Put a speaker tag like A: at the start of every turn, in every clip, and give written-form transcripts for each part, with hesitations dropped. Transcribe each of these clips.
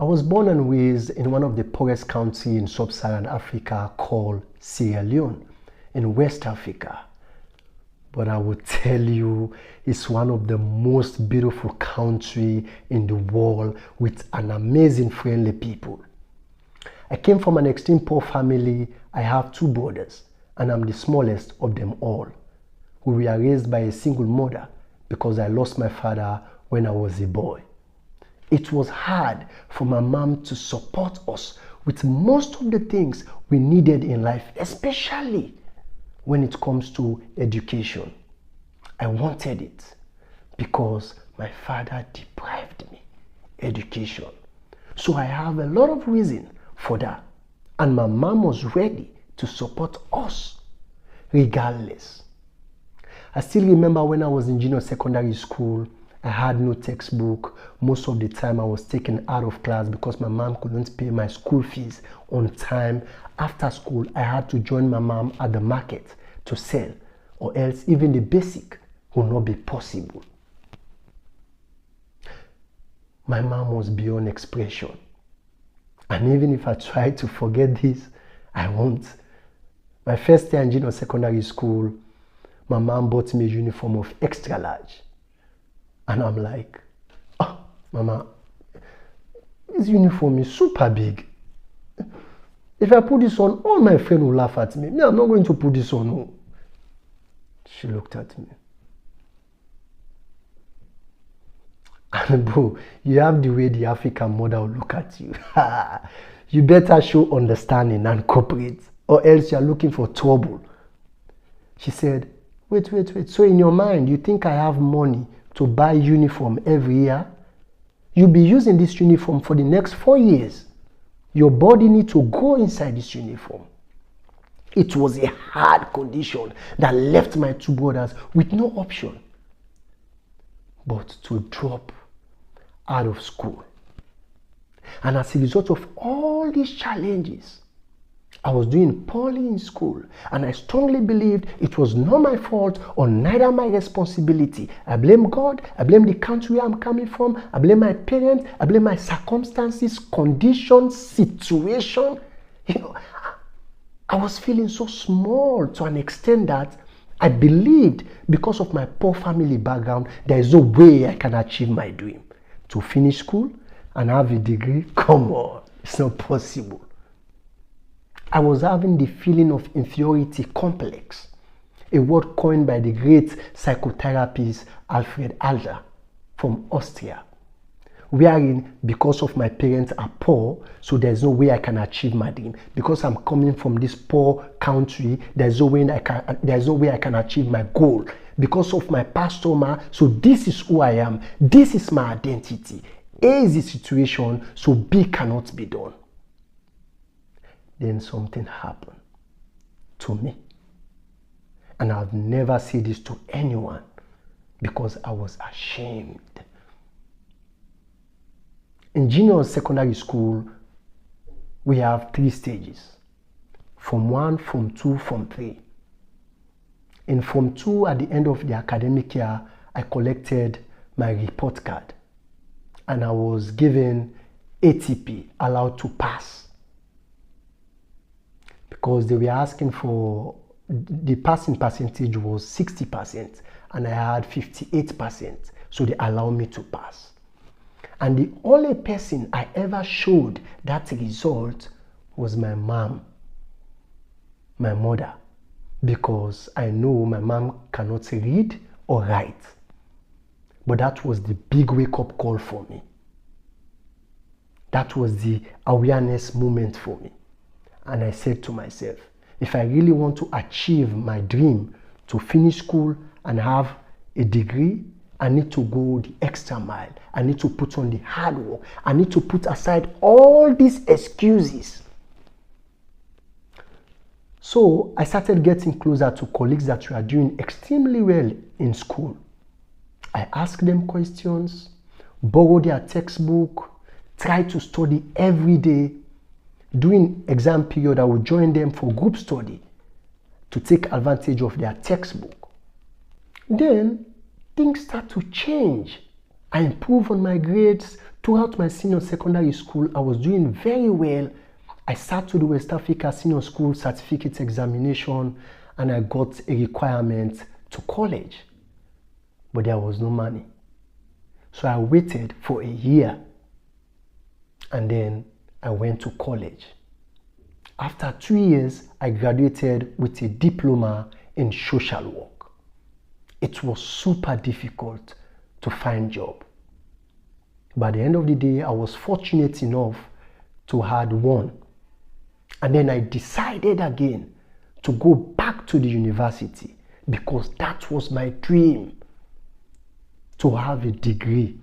A: I was born and raised in one of the poorest countries in sub-Saharan Africa called Sierra Leone in West Africa. But I would tell you, it's one of the most beautiful countries in the world with an amazing friendly people. I came from an extreme poor family. I have 2 brothers and I'm the smallest of them all. We were raised by a single mother because I lost my father when I was a boy. It was hard for my mom to support us with most of the things we needed in life, especially when it comes to education. I wanted it because my father deprived me education. So I have a lot of reason for that. And my mom was ready to support us regardless. I still remember when I was in junior secondary school, I had no textbook. Most of the time I was taken out of class because my mom couldn't pay my school fees on time. After school, I had to join my mom at the market to sell, or else even the basic would not be possible. My mom was beyond expression. And even if I try to forget this, I won't. My first year in junior secondary school, my mom bought me a uniform of extra large. And I'm like, oh, Mama, this uniform is super big. If I put this on, all my friends will laugh at me. I'm not going to put this on. No. She looked at me. And bro, you have the way the African mother will look at you. You better show understanding and cooperate, or else you're looking for trouble. She said, wait. So in your mind, you think I have money to buy uniform every year? You'll be using this uniform for the next 4 years. Your body needs to go inside this uniform. It was a hard condition that left my 2 brothers with no option but to drop out of school. And as a result of all these challenges, I was doing poorly in school, and I strongly believed it was not my fault or neither my responsibility. I blame God, I blame the country where I'm coming from, I blame my parents, I blame my circumstances, conditions, situation. I was feeling so small to an extent that I believed because of my poor family background, there is no way I can achieve my dream. To finish school and have a degree, come on, it's not possible. I was having the feeling of inferiority complex, a word coined by the great psychotherapist Alfred Adler from Austria, wherein because of my parents are poor, so there's no way I can achieve my dream. Because I'm coming from this poor country, there's no way I can achieve my goal. Because of my past trauma, so this is who I am. This is my identity. A is the situation, so B cannot be done. Then something happened to me. And I've never said this to anyone because I was ashamed. In junior secondary school, we have 3 stages. Form 1, Form 2, Form 3. In Form 2, at the end of the academic year, I collected my report card. And I was given ATP, allowed to pass. Because they were asking for, the passing percentage was 60% and I had 58%. So they allowed me to pass. And the only person I ever showed that result was my mom, my mother, because I know my mom cannot read or write. But that was the big wake-up call for me. That was the awareness moment for me. And I said to myself, if I really want to achieve my dream to finish school and have a degree, I need to go the extra mile. I need to put on the hard work. I need to put aside all these excuses. So I started getting closer to colleagues that were doing extremely well in school. I asked them questions, borrowed their textbook, tried to study every day. During exam period, I would join them for group study to take advantage of their textbook. Then things start to change I improved on my grades. Throughout my senior secondary school, I was doing very well. I sat to the West Africa Senior School Certificate Examination and I got a requirement to college. But there was no money. So I waited for a year and then I went to college. After 2 years, I graduated with a diploma in social work. It was super difficult to find a job. By the end of the day, I was fortunate enough to have one. And then I decided again to go back to the university because that was my dream, to have a degree.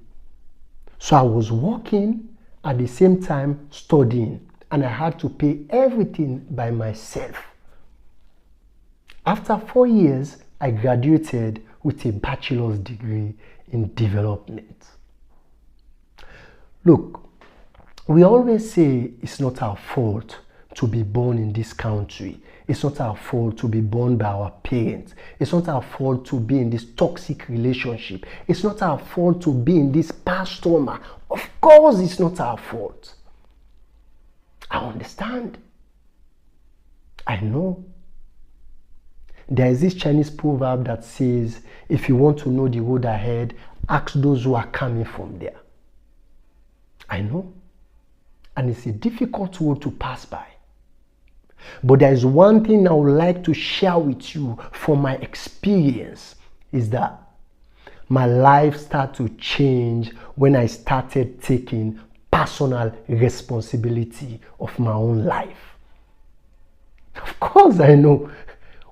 A: So I was working at the same time studying, and I had to pay everything by myself. After 4 years, I graduated with a bachelor's degree in development. Look, we always say it's not our fault to be born in this country. It's not our fault to be born by our parents. It's not our fault to be in this toxic relationship. It's not our fault to be in this past trauma. Of course, it's not our fault. I understand. I know. There is this Chinese proverb that says, if you want to know the road ahead, ask those who are coming from there. I know. And it's a difficult road to pass by. But there is one thing I would like to share with you from my experience, is that my life started to change when I started taking personal responsibility of my own life. Of course, I know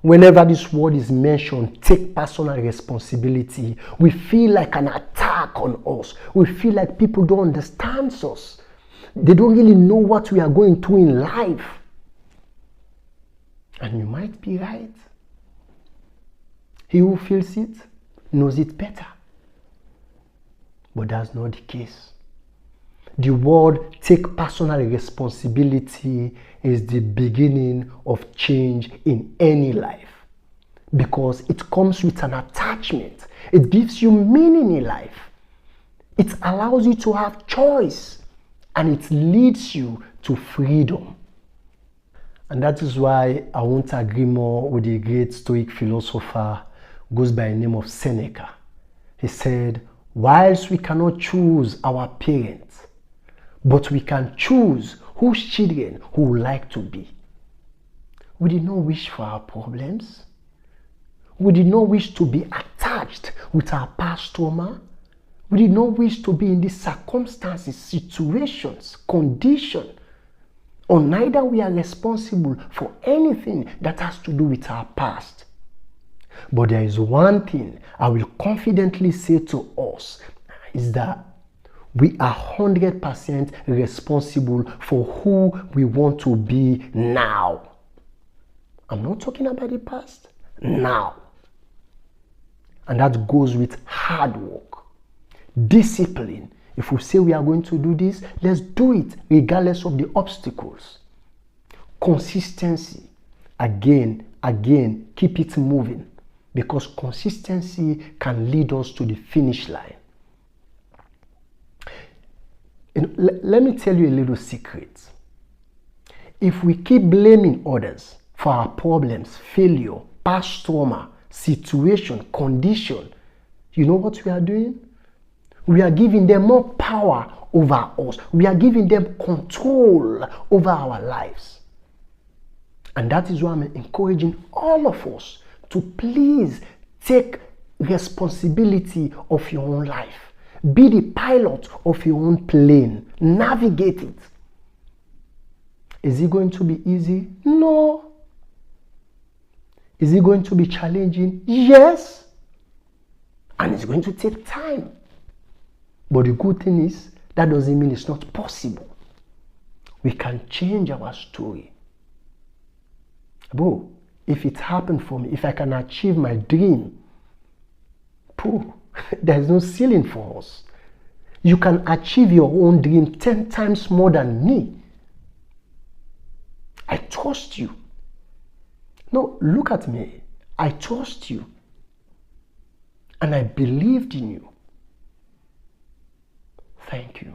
A: whenever this word is mentioned, take personal responsibility, we feel like an attack on us. We feel like people don't understand us. They don't really know what we are going through in life. And you might be right. He who feels it knows it better. But that's not the case. The word take personal responsibility is the beginning of change in any life, because it comes with an attachment. It gives you meaning in life. It allows you to have choice, and it leads you to freedom. And that is why I won't agree more with the great Stoic philosopher who goes by the name of Seneca. He said, whilst we cannot choose our parents, but we can choose whose children we would like to be. We did not wish for our problems. We did not wish to be attached with our past trauma. We did not wish to be in these circumstances, situations, conditions, or neither we are responsible for anything that has to do with our past. But there is one thing I will confidently say to us, is that we are 100% responsible for who we want to be now. I'm not talking about the past, now. And that goes with hard work, discipline. If we say we are going to do this, let's do it regardless of the obstacles. Consistency. Again, keep it moving, because consistency can lead us to the finish line. Let me tell you a little secret. If we keep blaming others for our problems, failure, past trauma, situation, condition, you know what we are doing? We are giving them more power over us. We are giving them control over our lives. And that is why I'm encouraging all of us to please take responsibility of your own life. Be the pilot of your own plane. Navigate it. Is it going to be easy? No. Is it going to be challenging? Yes. And it's going to take time. But the good thing is, that doesn't mean it's not possible. We can change our story. Bro, if it happened for me, if I can achieve my dream, there's no ceiling for us. You can achieve your own dream 10 times more than me. I trust you. No, look at me. I trust you. And I believed in you. Thank you.